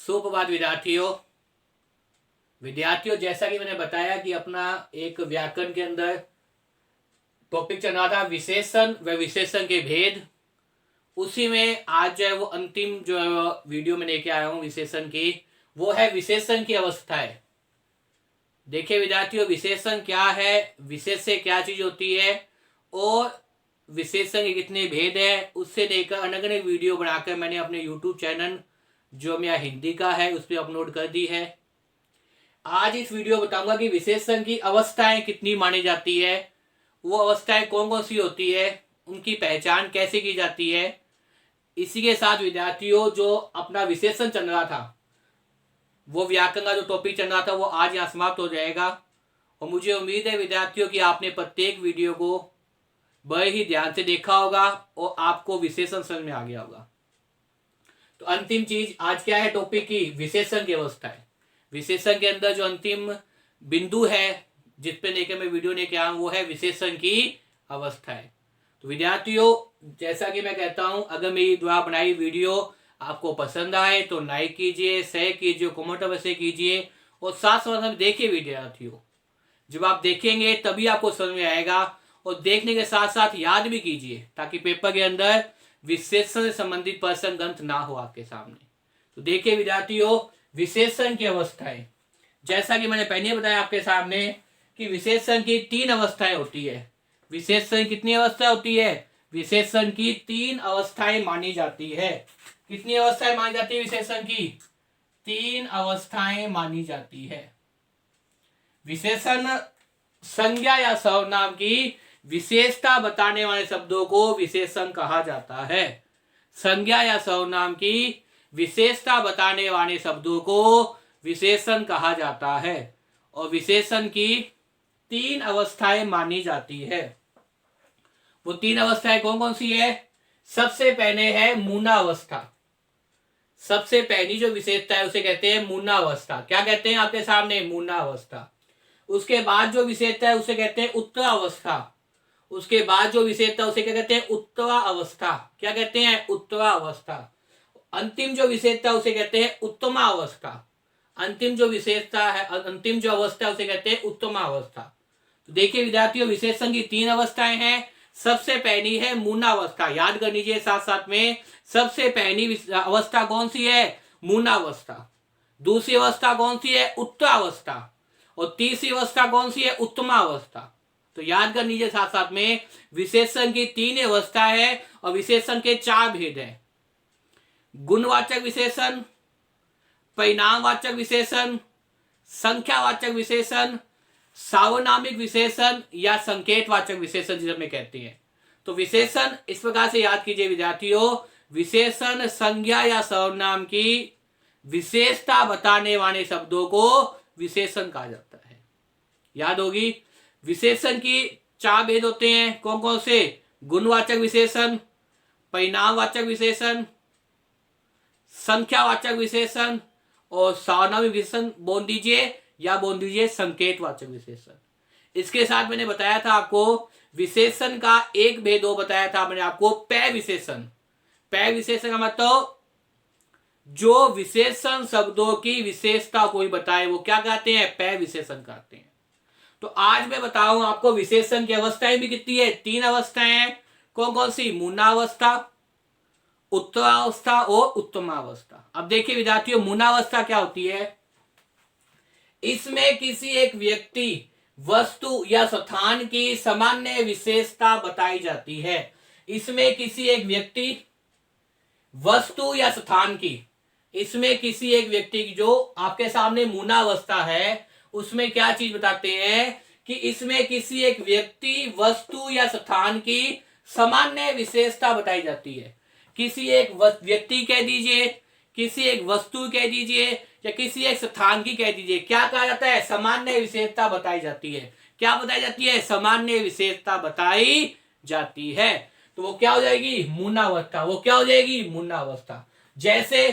सुप्रभात विद्यार्थियों, जैसा कि मैंने बताया कि अपना एक व्याकरण के अंदर टॉपिक चल रहा था विशेषण व विशेषण के भेद। उसी में आज जो है वो अंतिम जो है वीडियो में लेके आया हूँ विशेषण की, वो है विशेषण की अवस्थाएं। देखिए विद्यार्थियों, विशेषण क्या है, विशेष से क्या चीज होती है और विशेषण के कितने भेद है, उससे लेकर अलग अलग वीडियो बनाकर मैंने अपने यूट्यूब चैनल जो मेरा हिंदी का है उस पर अपलोड कर दी है। आज इस वीडियो बताऊंगा कि विशेषण की अवस्थाएं कितनी मानी जाती है, वो अवस्थाएं कौन कौन सी होती है, उनकी पहचान कैसे की जाती है। इसी के साथ विद्यार्थियों, जो अपना विशेषण चल रहा था, वो व्याकरण का जो टॉपिक चल रहा था, वो आज यहाँ समाप्त हो जाएगा। और मुझे उम्मीद है विद्यार्थियों कि आपने प्रत्येक वीडियो को बड़े ही ध्यान से देखा होगा और आपको विशेषण समझ में आ गया होगा। तो अंतिम चीज आज क्या है टॉपिक की, विशेषण की अवस्था है। विशेषण के अंदर जो अंतिम बिंदु है जिस पे लेकर मैं वीडियो लेके आया हूं, वो है विशेषण की अवस्था है। तो विद्यार्थियों, जैसा कि मैं कहता हूं, अगर मेरी द्वारा बनाई वीडियो आपको पसंद आए तो लाइक कीजिए, शेयर कीजिए, कमेंट अवश्य कीजिए और साथ साथ देखिए विद्यार्थियों। जब आप देखेंगे तभी आपको समझ में आएगा और देखने के साथ साथ याद भी कीजिए, ताकि पेपर के अंदर विशेषण से संबंधित प्रश्न ग्रंथ ना हो आपके सामने। तो देखिए विद्यार्थियों, विशेषण की अवस्थाएं, जैसा कि मैंने पहले बताया आपके सामने कि विशेषण की 3 अवस्थाएं होती है। विशेषण कितनी अवस्था होती है? विशेषण की 3 अवस्थाएं मानी जाती है। कितनी अवस्थाएं मानी जाती है विशेषण की? 3 अवस्थाएं मानी जाती है। विशेषण संज्ञा या सर्वनाम की विशेषता बताने वाले शब्दों को विशेषण कहा जाता है। संज्ञा या सर्वनाम की विशेषता बताने वाले शब्दों को विशेषण कहा जाता है। और विशेषण की 3 अवस्थाएं मानी जाती है। वो 3 अवस्थाएं कौन कौन सी है? सबसे पहले है मूनावस्था। सबसे पहली जो विशेषता है उसे कहते हैं मूनावस्था। क्या कहते हैं आपके सामने? मूनावस्था। उसके बाद जो विशेषता है उसे कहते हैं उत्तरावस्था। उसके बाद जो विशेषता उसे क्या कहते हैं? उत्तरावस्था। क्या कहते हैं? उत्तरावस्था। अंतिम जो विशेषता उसे कहते हैं उत्तमावस्था। अंतिम जो विशेषता है, अंतिम जो अवस्था है उसे कहते हैं उत्तमावस्था। तो देखिए विद्यार्थियों, विशेषण की 3 अवस्थाएं हैं। सबसे पहली है मूनावस्था, याद कर लीजिए साथ साथ में। सबसे पहली अवस्था कौन सी है? मूनावस्था। दूसरी अवस्था कौन सी है? उत्तरावस्था। और तीसरी अवस्था कौन सी है? उत्तमावस्था। तो याद कर लीजिए साथ साथ में, विशेषण की 3 अवस्था है और विशेषण के 4 भेद है। गुणवाचक विशेषण, परिणामवाचक विशेषण, संख्यावाचक विशेषण, सार्वनामिक विशेषण या संकेतवाचक विशेषण जिसे हम कहते हैं। तो विशेषण इस प्रकार से याद कीजिए विद्यार्थियों, विशेषण संज्ञा या सर्वनाम की विशेषता बताने वाले शब्दों को विशेषण कहा जाता है। याद होगी, विशेषण की 4 भेद होते हैं। कौन कौन से? गुणवाचक विशेषण, परिणामवाचक विशेषण, संख्यावाचक विशेषण और सार्वनामिक विशेषण बोल दीजिए या बोल दीजिए संकेतवाचक विशेषण। इसके साथ मैंने बताया था आपको विशेषण का एक भेद वो बताया था मैंने आपको, पै विशेषण। पै विशेषण का मतलब जो विशेषण शब्दों की विशेषता कोई बताए वो क्या कहते हैं? पै विशेषण कहते हैं। तो आज मैं बताऊं आपको विशेषण की अवस्थाएं भी कितनी है? 3 अवस्थाएं हैं। कौन कौन सी? मूनावस्था, उत्तरावस्था और उत्तमावस्था। अब देखिए विद्यार्थियों, मूनावस्था क्या होती है? इसमें किसी एक व्यक्ति, वस्तु या स्थान की सामान्य विशेषता बताई जाती है। इसमें किसी एक व्यक्ति, वस्तु या स्थान की, इसमें किसी एक व्यक्ति की, जो आपके सामने मूनावस्था है, उसमें क्या चीज बताते हैं कि इसमें किसी एक व्यक्ति, वस्तु या स्थान की सामान्य विशेषता बताई जाती है। किसी एक व्यक्ति कह दीजिए, किसी एक वस्तु कह दीजिए या किसी एक स्थान की कह दीजिए, क्या कहा जाता है? सामान्य विशेषता बताई जाती है। क्या बताई जाती है? सामान्य विशेषता बताई जाती है। तो वो क्या हो जाएगी? मूनावस्था। वो क्या हो जाएगी? मूनावस्था। जैसे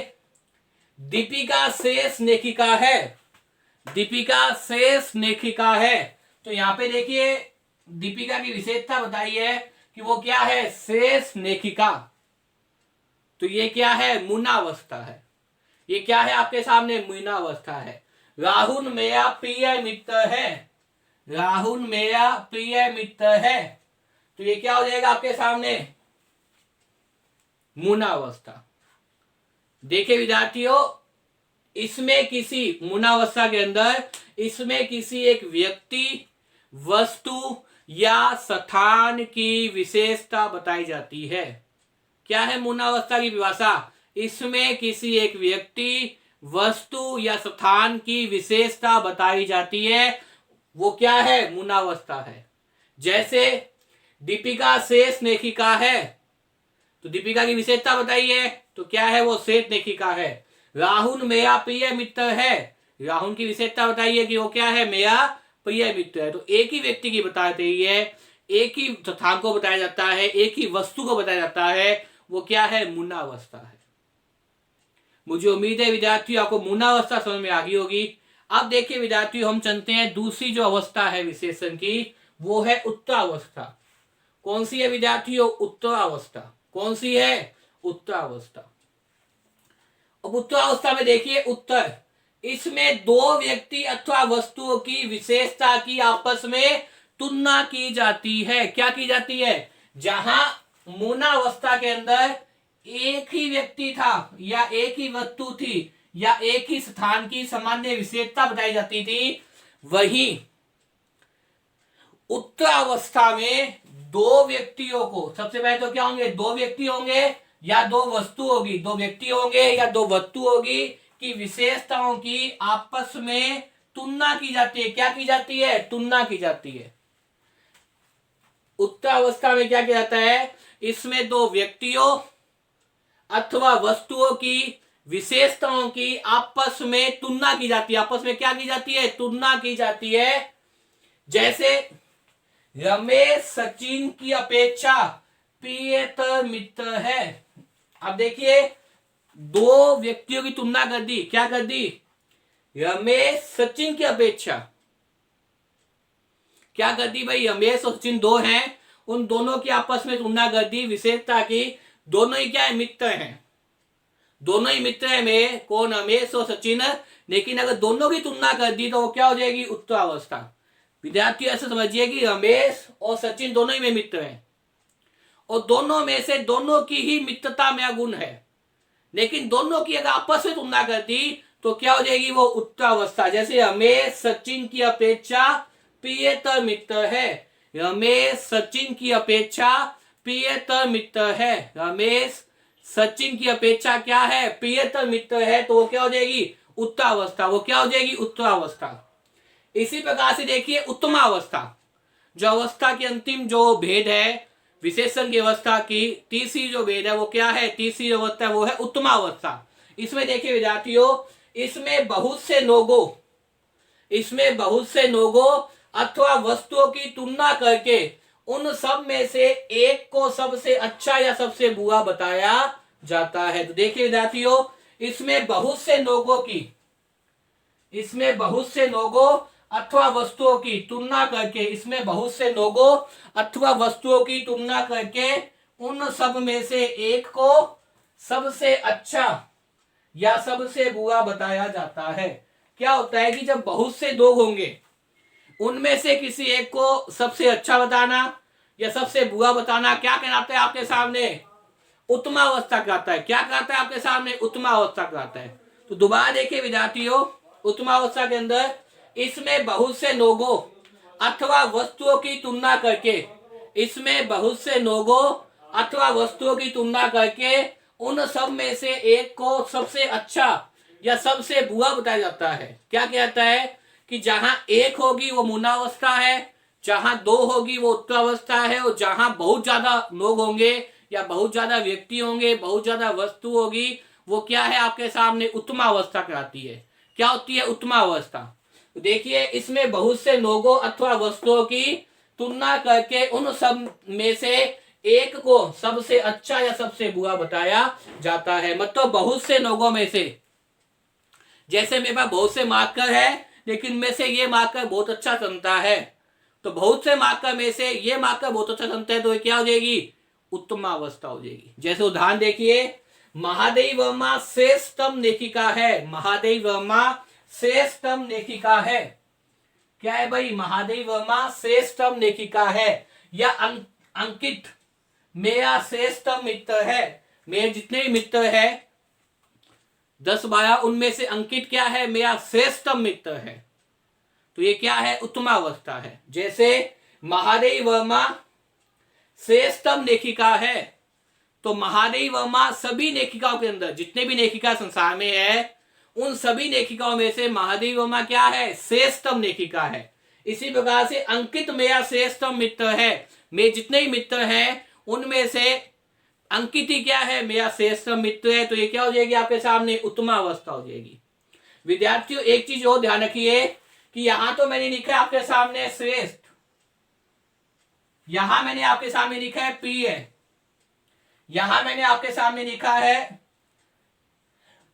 दीपिका शेष लेखिका है, दीपिका शेष लेखिका है। तो यहां पे देखिए दीपिका की विशेषता बताई है कि वो क्या है? शेष लेखिका। तो ये क्या है? मूनावस्था है। ये क्या है आपके सामने? मीनावस्था है। राहुल मेरा प्रिय मित्र है, राहुल मेरा प्रिय मित्र है, तो ये क्या हो जाएगा आपके सामने? मूनावस्था। देखिए विद्यार्थियों, इसमें किसी मूनावस्था के अंदर इसमें किसी एक व्यक्ति, वस्तु या स्थान की विशेषता बताई जाती है। क्या है मूनावस्था की परिभाषा? इसमें किसी एक व्यक्ति, वस्तु या स्थान की विशेषता बताई जाती है, वो क्या है? मूनावस्था है। जैसे दीपिका शेष लेखिका है, तो दीपिका की विशेषता बताइए, तो क्या है? वो शेष लेखिका है। राहुल मेरा प्रिय मित्र है, राहुल की विशेषता बताइए कि वो क्या है? मेरा प्रिय मित्र है। तो एक ही व्यक्ति की बताई है, एक ही स्थान को बताया जाता है, एक ही वस्तु को बताया जाता है, वो क्या है? मूनावस्था है। मुझे उम्मीद है विद्यार्थियों आपको मूनावस्था समझ में आ गई होगी। अब देखिए विद्यार्थियों, हम चलते हैं दूसरी जो अवस्था है विशेषण की, वो है उत्तरावस्था। कौन सी है विद्यार्थियों? उत्तरावस्था। कौन सी है? उत्तरावस्था। अब उत्तरावस्था में देखिए उत्तर, इसमें दो व्यक्ति अथवा वस्तुओं की विशेषता की आपस में तुलना की जाती है। क्या की जाती है? जहां मूनावस्था के अंदर एक ही व्यक्ति था या एक ही वस्तु थी या एक ही स्थान की सामान्य विशेषता बताई जाती थी, वही उत्तरावस्था में दो व्यक्तियों को, सबसे पहले तो क्या होंगे? दो व्यक्ति होंगे या दो वस्तु होगी, दो व्यक्ति होंगे या दो वस्तु होगी की विशेषताओं की आपस में तुलना की जाती है। क्या की जाती है? तुलना की जाती है। उत्तरावस्था में क्या किया जाता है? इसमें दो व्यक्तियों अथवा वस्तुओं की विशेषताओं की आपस में तुलना की जाती है। आपस में क्या की जाती है? तुलना की जाती है। जैसे रमेश सचिन की अपेक्षा प्रियतर मित्र है। अब देखिए, दो व्यक्तियों की तुलना कर दी। क्या कर दी? रमेश सचिन की अपेक्षा। क्या कर दी भाई? रमेश और सचिन दो हैं, उन दोनों की आपस में तुलना कर दी विशेषता की। दोनों ही क्या है? मित्र हैं। दोनों ही मित्र है में कौन? रमेश और सचिन। लेकिन अगर दोनों की तुलना कर दी तो वो क्या हो जाएगी? उत्तरावस्था। विद्यार्थी ऐसे समझिए कि रमेश और सचिन दोनों ही में मित्र हैं और दोनों में से दोनों की ही मित्रता में गुण है, लेकिन दोनों की अगर आपस में तुलना कर दी तो क्या हो जाएगी? वो उत्तरावस्था। जैसे रमेश सचिन की अपेक्षा प्रियतर मित्र है, रमेश सचिन की अपेक्षा प्रियतर मित्र है, रमेश सचिन की अपेक्षा क्या है? प्रियतर मित्र है, तो वो क्या हो जाएगी? उत्तरावस्था। वो क्या हो जाएगी? उत्तरावस्था। इसी प्रकार से देखिए उत्तमावस्था, जो अवस्था की अंतिम जो भेद है विशेषण की अवस्था की, तीसरी जो भेद है वो क्या है? तीसरी अवस्था वो है उत्तमावस्था। इसमें देखिए विद्यार्थियों, इसमें बहुत से लोगों अथवा वस्तुओं की तुलना करके उन सब में से एक को सबसे अच्छा या सबसे बुरा बताया जाता है। तो देखिए विद्यार्थियों, इसमें बहुत से लोगों अथवा वस्तुओं की तुलना करके, इसमें बहुत से लोगों अथवा वस्तुओं की तुलना करके उन सब में से एक को सबसे अच्छा या सबसे बुरा बताया जाता है। क्या होता है कि जब बहुत से लोग होंगे, उनमें से किसी एक को सबसे अच्छा बताना या सबसे बुरा बताना क्या कहलाता है आपके सामने? उत्तमावस्था कहलाता है। क्या कहलाता है आपके सामने? उत्तमावस्था कहलाता है। तो दोबारा देखिए विद्यार्थियों, उत्तमावस्था के अंदर इसमें बहुत से लोगों अथवा वस्तुओं की तुलना करके, इसमें बहुत से लोगों अथवा वस्तुओं की तुलना करके उन सब में से एक को सबसे अच्छा या सबसे बुरा बताया जाता है। क्या कहता है कि जहां एक होगी वो मूनावस्था है, जहां दो होगी वो उत्तरावस्था है, और जहां बहुत ज्यादा लोग होंगे या बहुत ज्यादा व्यक्ति होंगे, बहुत ज्यादा वस्तु होगी, वो क्या है आपके सामने? उत्तमावस्था कहलाती है। क्या होती है? उत्तमावस्था। देखिए, इसमें बहुत से लोगों अथवा वस्तुओं की तुलना करके उन सब में से एक को सबसे अच्छा या सबसे बुरा बताया जाता है। मतलब बहुत से लोगों में से, जैसे मेरे पास बहुत से मार्कर है लेकिन में से ये मार्कर बहुत अच्छा चलता है, तो बहुत से मार्कर में से ये मार्कर बहुत अच्छा चलता है, तो ये क्या हो जाएगी? उत्तमावस्था हो जाएगी। जैसे उदाहरण देखिए, महादेवी वर्मा श्रेष्ठतम लेखिका है। महादेवी वर्मा श्रेष्ठतम लेखिका है। क्या है भाई? महादेवी वर्मा श्रेष्ठतम लेखिका है। या अंकित मेरा श्रेष्ठतम मित्र है। मेरे जितने भी मित्र है 10-12, उनमें से अंकित क्या है? मेरा श्रेष्ठतम मित्र है। तो ये क्या है? उत्तमावस्था है। जैसे महादेवी वर्मा श्रेष्ठतम लेखिका है, तो महादेवी वर्मा सभी लेखिकाओं के अंदर, जितने भी लेखिका संसार में है, उन सभी लेखिकाओं में से महादेवी वर्मा क्या है? श्रेष्ठतम लेखिका है। इसी प्रकार से अंकित मेरा श्रेष्ठतम मित्र है। मेरे जितने भी मित्र हैं उनमें से अंकित ही क्या है? मेरा श्रेष्ठतम मित्र है। तो ये क्या हो जाएगी आपके सामने? उत्तमावस्था हो जाएगी। विद्यार्थियों, एक चीज और ध्यान रखिए कि यहां तो मैंने लिखा है आपके सामने श्रेष्ठ, यहां मैंने आपके सामने लिखा है प्रिय, यहां मैंने आपके सामने लिखा है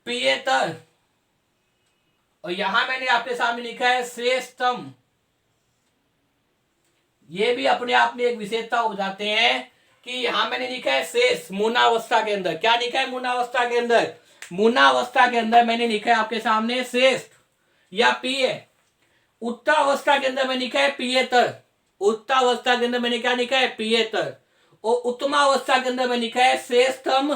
प्रियतर, और यहां मैंने आपके सामने लिखा है श्रेष्ठतम। ये भी अपने आप में एक विशेषता हो जाते हैं कि यहां मैंने लिखा है शेष मूनावस्था के अंदर। क्या लिखा है मूनावस्था के अंदर? मूनावस्था के अंदर मैंने लिखा है आपके सामने श्रेष्ठ या प्रिय। उत्तरावस्था के अंदर मैंने लिखा है प्रियतर। उत्तरावस्था के अंदर मैंने क्या लिखा है? प्रियतर। और उत्तमावस्था के अंदर मैंने लिखा है श्रेष्ठतम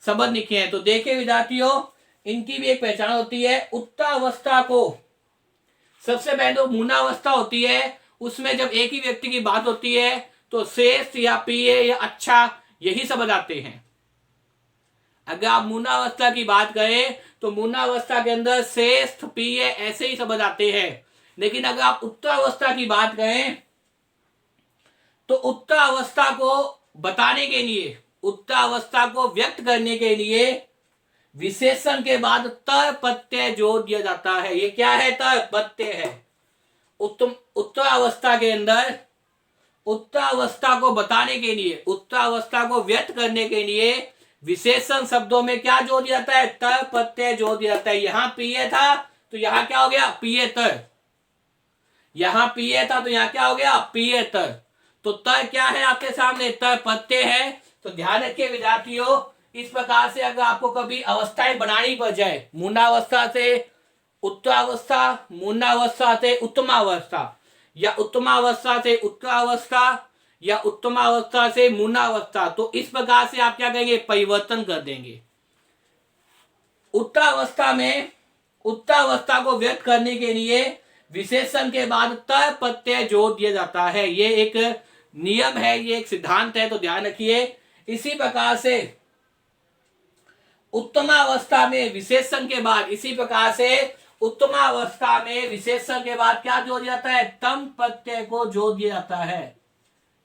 शब्द लिखे हैं। तो देखिए विद्यार्थियों, इनकी भी एक पहचान होती है। उत्तरावस्था को सबसे पहले तो मूनावस्था होती है, उसमें जब एक ही व्यक्ति की बात होती है तो श्रेष्ठ या प्रिय या अच्छा यही शब्द आते हैं। अगर आप मूनावस्था की बात करें तो मूनावस्था के अंदर श्रेष्ठ प्रिय ऐसे ही शब्द आते हैं। लेकिन अगर आप उत्तरावस्था की बात करें तो उत्तरावस्था को बताने के लिए, उत्तरावस्था को व्यक्त करने के लिए विशेषण के बाद त प्रत्यय जोड़ दिया जाता है। ये क्या है? त प्रत्यय है। उत्तरावस्था के अंदर उत्तरावस्था को बताने के लिए, उत्तरावस्था को व्यक्त करने के लिए विशेषण शब्दों में क्या जोड़ दिया जाता है? त प्रत्यय जोड़ दिया जाता है। यहां प्रिय था तो यहां क्या हो गया? प्रियतर। यहां प्रिय था तो यहां क्या हो गया? प्रियतर। तो त क्या है आपके सामने? त प्रत्यय है। तो ध्यान रखिए विद्यार्थियों, इस प्रकार से अगर आपको कभी अवस्थाएं बनानी पड़ जाए, मूनावस्था से उत्तरावस्था, मूनावस्था से उत्तमावस्था, या उत्तमावस्था से उत्तरावस्था, या उत्तमावस्था से मूनावस्था, तो इस प्रकार से आप क्या करेंगे? परिवर्तन कर देंगे। उत्तरावस्था में उत्तरावस्था को व्यक्त करने के लिए विशेषण के बाद त प्रत्यय जोड़ दिया जाता है। ये एक नियम है, ये एक सिद्धांत है, तो ध्यान रखिए। इसी प्रकार से उत्तमावस्था में विशेषण के बाद, इसी प्रकार से उत्तमावस्था में विशेषण के बाद क्या जोड़ दिया जाता है? तम प्रत्यय को जोड़ दिया जाता है।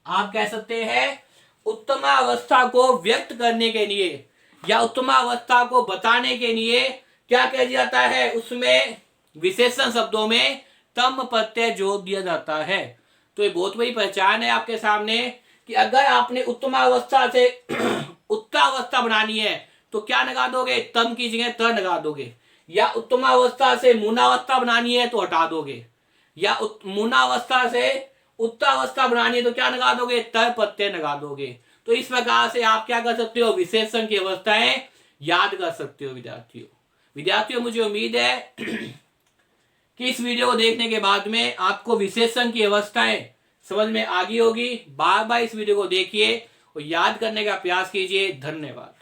आप कह सकते हैं उत्तमावस्था को व्यक्त करने के लिए या उत्तमावस्था को बताने के लिए क्या कह दिया जाता है? उसमें विशेषण शब्दों में तम प्रत्यय जोड़ दिया जाता है। तो ये बहुत बड़ी पहचान है आपके सामने कि अगर आपने उत्तमावस्था से उत्तरावस्था बनानी है तो क्या लगा दोगे? तम की जगह त लगा दोगे। या उत्तमावस्था से मूनावस्था बनानी है तो हटा दोगे। या मूनावस्था से उत्तरावस्था बनानी है तो क्या लगा दोगे? त प्रत्यय लगा दोगे। तो इस प्रकार से आप क्या कर सकते हो? विशेषण की अवस्थाएं याद कर सकते हो विद्यार्थियों, मुझे उम्मीद है कि इस वीडियो को देखने के बाद में आपको विशेषण की अवस्थाएं समझ में आ गई होगी। बार बार इस वीडियो को देखिए और याद करने का प्रयास कीजिए। धन्यवाद।